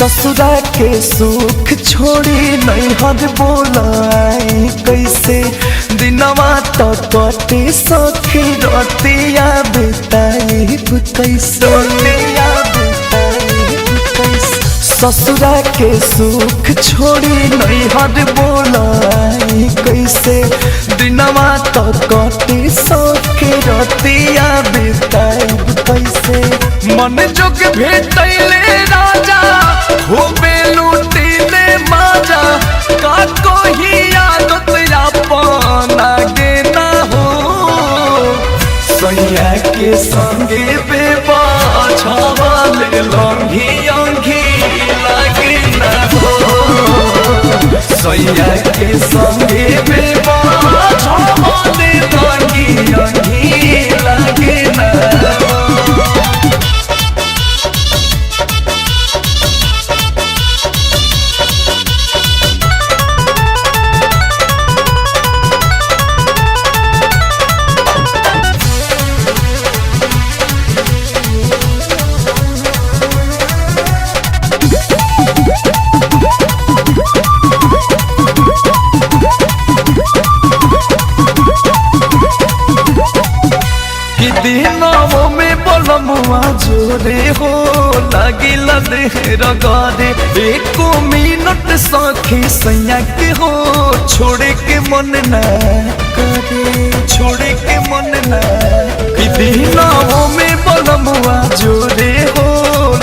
ससुरा के सुख छोड़ी नैहर बोलाई कैसे दिनवा तो कटे सखी रतिया बिताई कैसे ससुरा के सुख छोड़ी नैहर बोलाई कैसे दिनवा तो कटे सखी रतिया बिताई कैसे मन जोग भेटैले राजा खूबे लूटीले माजा का कोई आदत अपन आगे ना हो सैया के संगे बेबा छावाले लंघी अंघी लागे ना हो सैया के संगे बेबा छावाले लंघी अंघी लागे ना हो। दिनों में बोलमुआ जोरे हो लागिला देहर गारे एको मिनट सखी सैया के हो छोड़े के मन न करे छोड़े के मन न दिनों में बोलमुआ जोरे हो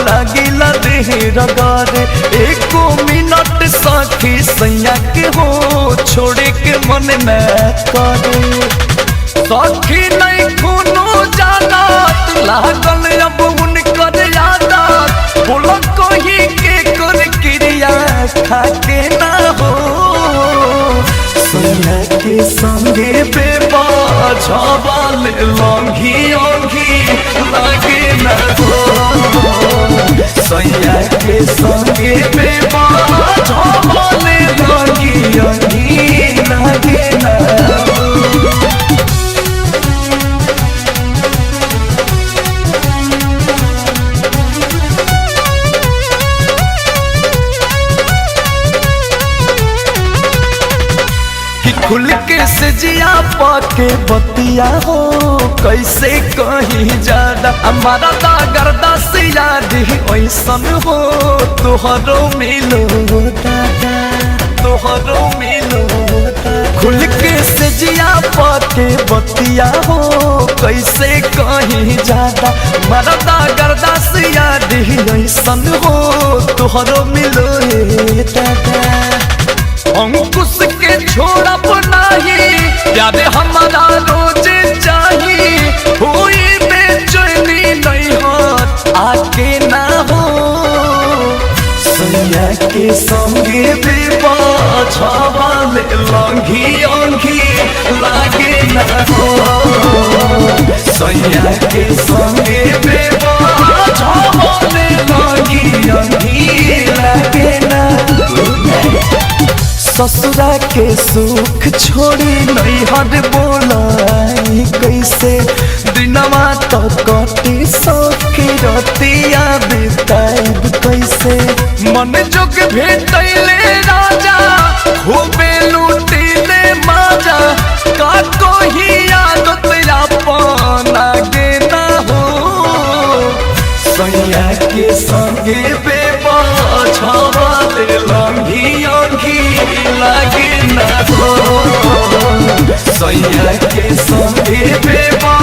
लागिला देहर गारे एको मिनट सखी सैया के हो छोड़े के मन न करे सखी नहीं खूनो जाना लागल अब उनकर यादत बोलो कोई के कर क्रिया खाके ना हो सैया के संगे बेबा छावाले लंघी अंघी लागे ना हो सैया के संगे बेबा छावाले लंघी अंघी लागे ना हो। खुल के से जिया पाके बतिया हो कैसे कहीं ज्यादा हमारा दागरदा से याद ही ऐसन हो तोहरो मिलो दादा तोहरो मिलो खुल के से जिया पाके बतिया हो कैसे कहीं ज्यादा हमारा दागरदा से याद ही ऐसन हो तोहरो मिलो दादा अंकुश के छोड़ा बनाही प्यारे हमारा रोज चाहिए हुई बेचैनी नहीं हाथ आके ना हो सैया के संगे बेबा छावाले लंघी अंघी लागे ना हो सैया के संगे बेबा छावाले लंघी अंघी लागे ना ससुरा के सुख छोड़ी नैहर बोलाई कैसे दिनवा तो कटे सखी रतिया बिताई कैसे मन जोग भेटैले राजा खूबे लूटीले माजा का कोई आदत अपन आगे ना हो सैया के संगे बेबा छावाले लंघी अंघी लागे ना हो सैया के संगे बेबा